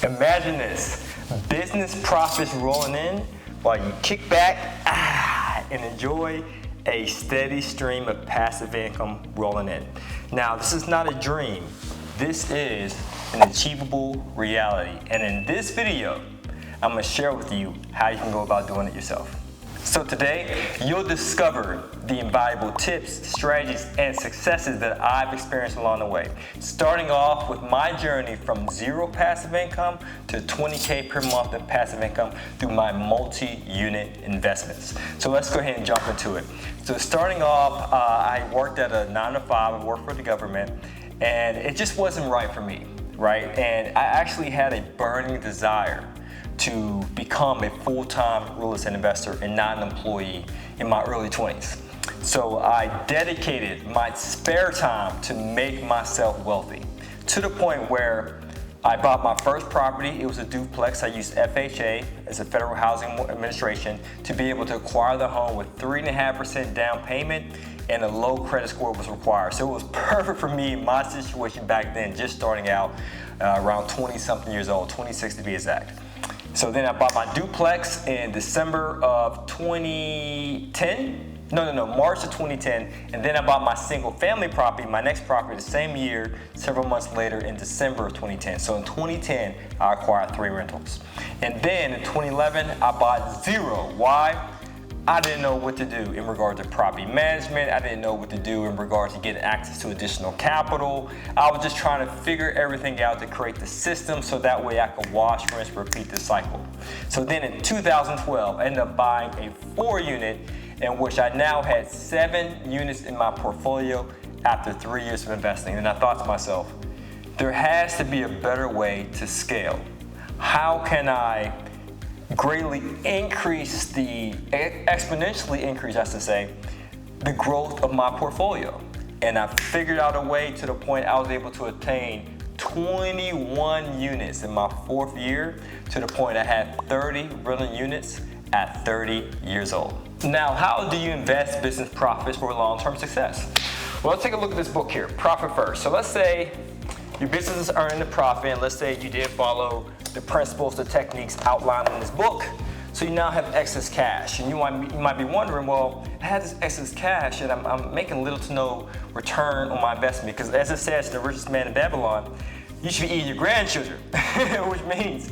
Imagine this, business profits rolling in while you kick back and enjoy a steady stream of passive income rolling in. Now, this is not a dream. This is an achievable reality. And in this video, I'm gonna share with you how you can go about doing it yourself. So today, you'll discover the invaluable tips, strategies, and successes that I've experienced along the way. Starting off with my journey from zero passive income to 20K per month in passive income through my multi-unit investments. So let's go ahead and jump into it. So starting off, I worked at a 9-to-5, I worked for the government, and it just wasn't right for me, right? And I actually had a burning desire to become a full-time real estate investor and not an employee in my early 20s. So I dedicated my spare time to make myself wealthy to the point where I bought my first property. It was a duplex. I used FHA as a Federal Housing Administration to be able to acquire the home with 3.5% down payment, and a low credit score was required. So it was perfect for me in my situation back then, just starting out around 20-something years old, 26 to be exact. So then I bought my duplex in December of 2010. March of 2010. And then I bought my single family property, my next property, the same year, several months later in December of 2010. So in 2010, I acquired 3 rentals. And then in 2011, I bought 0. Why? I didn't know what to do in regard to property management. I didn't know what to do in regard to getting access to additional capital. I was just trying to figure everything out to create the system so that way I could wash, rinse, repeat the cycle. So then in 2012, I ended up buying a 4-unit in which I now had 7 units in my portfolio after 3 years of investing. And I thought to myself, there has to be a better way to scale. How can I greatly exponentially increase, I should say, the growth of my portfolio? And I figured out a way to the point I was able to attain 21 units in my 4th year, to the point I had 30 rental units at 30 years old. Now, how do you invest business profits for long-term success? Well, let's take a look at this book here, Profit First. So let's say your business is earning the profit, and let's say you did follow the principles, the techniques outlined in this book. So you now have excess cash, and you might be wondering, well, I had this excess cash and I'm making little to no return on my investment, because as it says in The Richest Man in Babylon, you should be eating your grandchildren, which means,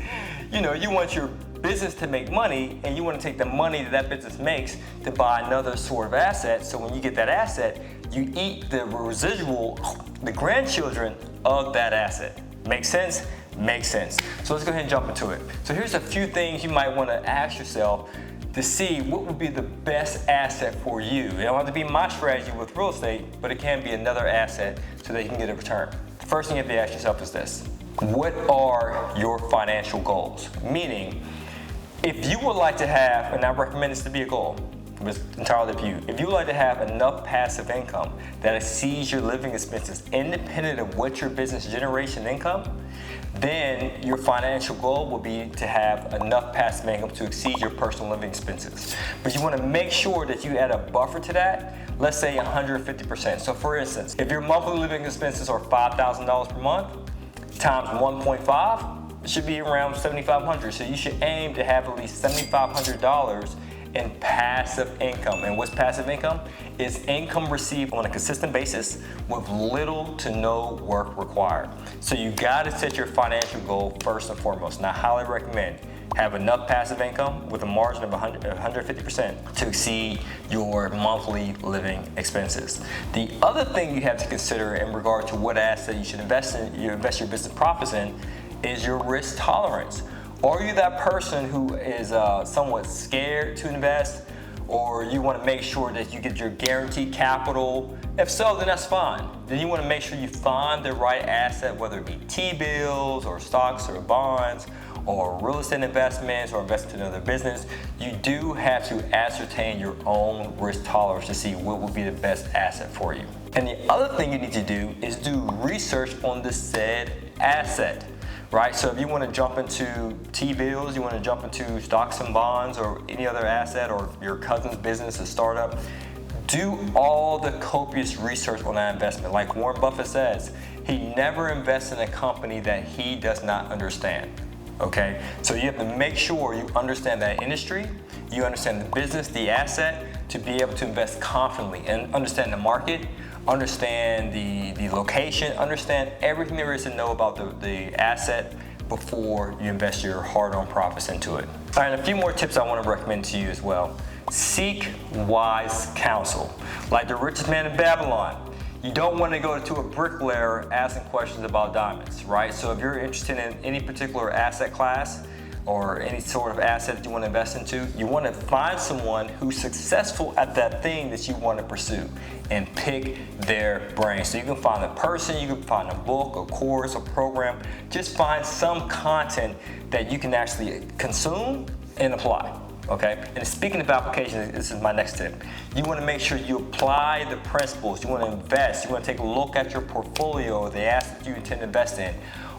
you want your business to make money, and you want to take the money that business makes to buy another sort of asset. So when you get that asset, you eat the residual, the grandchildren of that asset. Make sense? Makes sense. So let's go ahead and jump into it. So here's a few things you might want to ask yourself to see what would be the best asset for you. It don't have to be my strategy with real estate, but it can be another asset so that you can get a return. The first thing you have to ask yourself is this: what are your financial goals? Meaning, if you would like to have, and I recommend this to be a goal, it's entirely up to you. If you would like to have enough passive income that exceeds your living expenses, independent of what your business generation income, then your financial goal will be to have enough passive income to exceed your personal living expenses. But you want to make sure that you add a buffer to that, let's say 150%. So for instance, if your monthly living expenses are $5,000 per month, times 1.5, it should be around $7,500. So you should aim to have at least $7,500 in passive income. And what's passive income? It's income received on a consistent basis with little to no work required. So you gotta set your financial goal first and foremost. And I highly recommend have enough passive income with a margin of 150% to exceed your monthly living expenses. The other thing you have to consider in regard to what asset you should invest your business profits in is your risk tolerance. Are you that person who is somewhat scared to invest, or you want to make sure that you get your guaranteed capital? If so, then that's fine. Then you want to make sure you find the right asset, whether it be T-bills or stocks or bonds or real estate investments or investment in another business. You do have to ascertain your own risk tolerance to see what would be the best asset for you. And the other thing you need to do is do research on the said asset. Right? So if you want to jump into T-bills, you want to jump into stocks and bonds or any other asset, or your cousin's business, a startup, do all the copious research on that investment. Like Warren Buffett says, he never invests in a company that he does not understand. okay? So you have to make sure you understand that industry, you understand the business, the asset, to be able to invest confidently and understand the market, understand the location, understand everything there is to know about the asset before you invest your hard-earned profits into it. All right, and a few more tips I want to recommend to you as well. Seek wise counsel. Like the richest man in Babylon, you don't want to go to a bricklayer asking questions about diamonds, right? So if you're interested in any particular asset class or any sort of asset that you want to invest into, you want to find someone who's successful at that thing that you want to pursue and pick their brain. So you can find a person, you can find a book, a course, a program. Just find some content that you can actually consume and apply. Okay, and speaking of applications, this is my next tip. You want to make sure you apply the principles. You want to invest. You want to take a look at your portfolio, the assets you intend to invest in,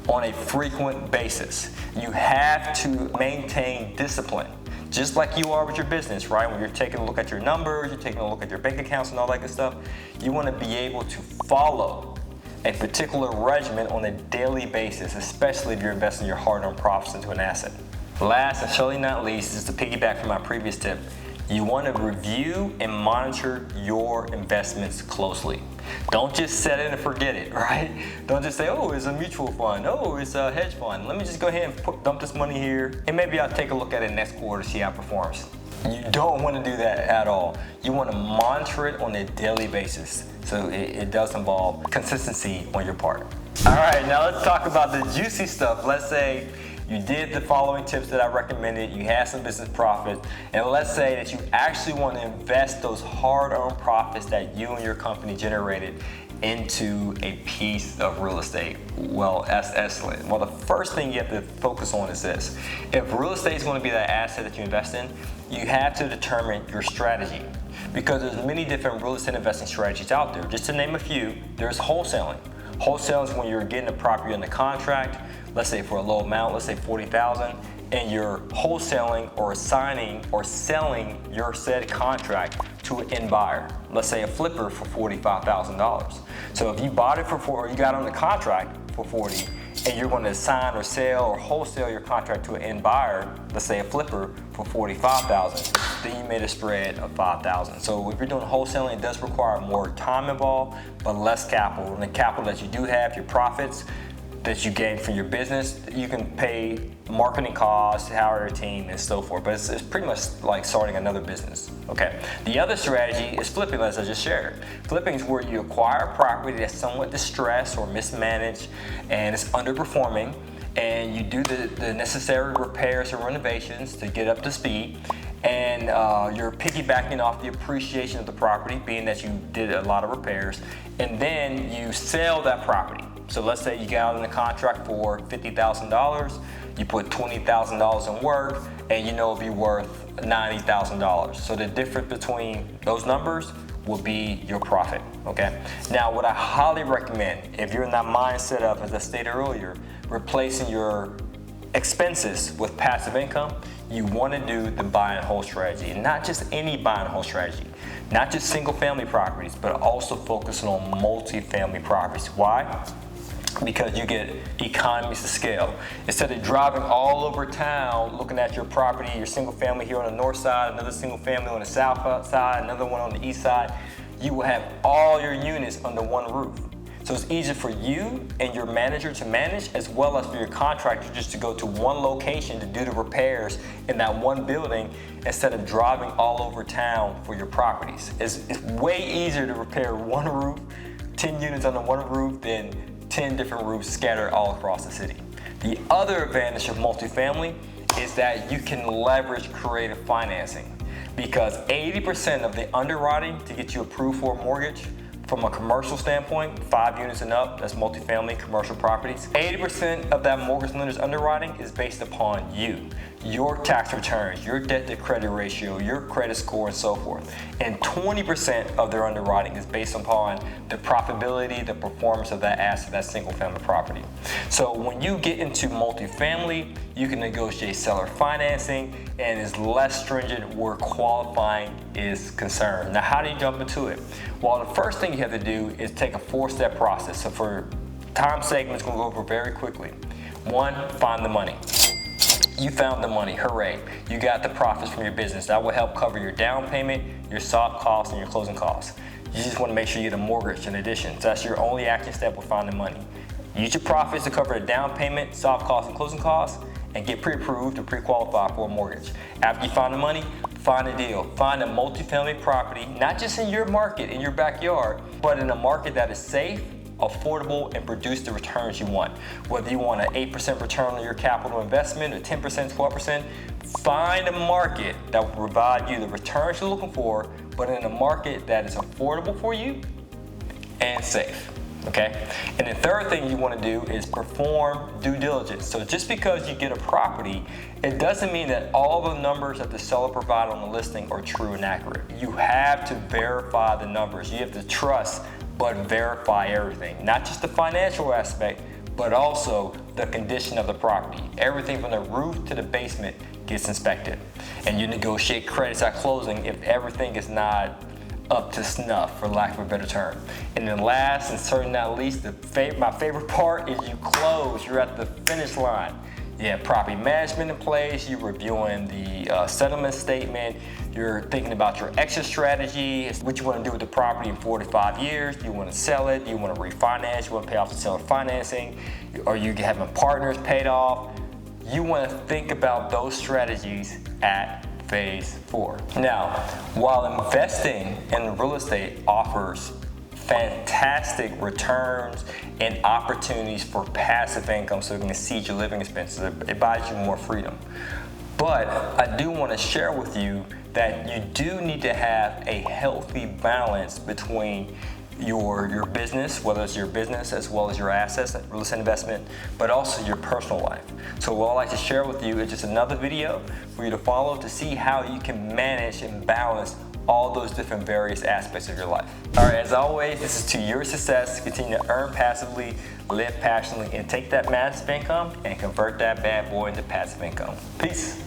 on a frequent basis. You have to maintain discipline, just like you are with your business, right? When you're taking a look at your numbers, you're taking a look at your bank accounts and all that good stuff, you want to be able to follow a particular regimen on a daily basis, especially if you're investing your hard-earned profits into an asset. Last and surely not least, is to piggyback from my previous tip. You want to review and monitor your investments closely. Don't just set it and forget it, right? Don't just say, oh, it's a mutual fund. Oh, it's a hedge fund. Let me just go ahead and dump this money here, and maybe I'll take a look at it next quarter to see how it performs. You don't want to do that at all. You want to monitor it on a daily basis. So it does involve consistency on your part. All right, now let's talk about the juicy stuff. Let's say you did the following tips that I recommended, you had some business profits, and let's say that you actually want to invest those hard-earned profits that you and your company generated into a piece of real estate. Well, that's excellent. Well, the first thing you have to focus on is this. If real estate is going to be that asset that you invest in, you have to determine your strategy, because there's many different real estate investing strategies out there. Just to name a few, there's wholesaling. Wholesaling is when you're getting a property under contract, let's say for a low amount, let's say $40,000, and you're wholesaling or assigning or selling your said contract to an end buyer, let's say a flipper for $45,000. So if you bought it for $40,000, or you got on the contract for $40,000, and you're going to assign or sell or wholesale your contract to an end buyer, let's say a flipper for $45,000, then you made a spread of $5,000. So if you're doing wholesaling, it does require more time involved, but less capital. And the capital that you do have, your profits that you gain from your business, you can pay marketing costs, hire a team, and so forth. But it's pretty much like starting another business, okay? The other strategy is flipping, as I just shared. Flipping is where you acquire a property that's somewhat distressed or mismanaged and it's underperforming, and you do the necessary repairs and renovations to get up to speed, and you're piggybacking off the appreciation of the property, being that you did a lot of repairs, and then you sell that property. So let's say you got on the contract for $50,000, you put $20,000 in work, and you know it'll be worth $90,000. So the difference between those numbers will be your profit, okay? Now, what I highly recommend, if you're in that mindset of, as I stated earlier, replacing your expenses with passive income, you want to do the buy and hold strategy. And not just any buy and hold strategy, not just single family properties, but also focusing on multi-family properties. Why? Because you get economies of scale. Instead of driving all over town looking at your property, your single family here on the north side, another single family on the south side, another one on the east side, you will have all your units under one roof. So it's easier for you and your manager to manage, as well as for your contractor just to go to one location to do the repairs in that one building instead of driving all over town for your properties. It's way easier to repair one roof, 10 units under one roof, than 10 different roofs scattered all across the city. The other advantage of multifamily is that you can leverage creative financing, because 80% of the underwriting to get you approved for a mortgage from a commercial standpoint, 5 units and up, that's multifamily commercial properties, 80% of that mortgage lender's underwriting is based upon you, your tax returns, your debt to credit ratio, your credit score, and so forth. And 20% of their underwriting is based upon the profitability, the performance of that asset, that single family property. So when you get into multifamily, you can negotiate seller financing and is less stringent where qualifying is concerned. Now, how do you jump into it? Well, the first thing you have to do is take a 4-step process. So for time's sake, I'm just gonna go over very quickly. 1, find the money. You found the money, hooray. You got the profits from your business. That will help cover your down payment, your soft costs, and your closing costs. You just want to make sure you get a mortgage in addition. So that's your only action step with finding money. Use your profits to cover the down payment, soft costs, and closing costs, and get pre-approved or pre-qualified for a mortgage. After you find the money, find a deal. Find a multifamily property, not just in your market, in your backyard, but in a market that is safe, affordable, and produce the returns you want. Whether you want an 8% return on your capital investment or 10%, 12%, find a market that will provide you the returns you're looking for, but in a market that is affordable for you and safe. Okay? And the third thing you want to do is perform due diligence. So just because you get a property, it doesn't mean that all the numbers that the seller provided on the listing are true and accurate. You have to verify the numbers. You have to trust but verify everything. Not just the financial aspect, but also the condition of the property. Everything from the roof to the basement gets inspected. And you negotiate credits at closing if everything is not up to snuff, for lack of a better term. And then last and certainly not least, my favorite part is you close. You're at the finish line. You have property management in place, you're reviewing the settlement statement, you're thinking about your exit strategy, what you want to do with the property in 4 to 5 years. Do you want to sell it? Do you want to refinance? You want to pay off the seller financing? Are you having partners paid off? You want to think about those strategies at phase 4. Now, while investing in real estate offers fantastic returns and opportunities for passive income so you can exceed your living expenses, it buys you more freedom. But I do want to share with you that you do need to have a healthy balance between your business, whether it's your business as well as your assets, real estate investment, but also your personal life. So what I'd like to share with you is just another video for you to follow to see how you can manage and balance all those different various aspects of your life. All right, as always, this is to your success. Continue to earn passively, live passionately, and take that massive income and convert that bad boy into passive income. Peace.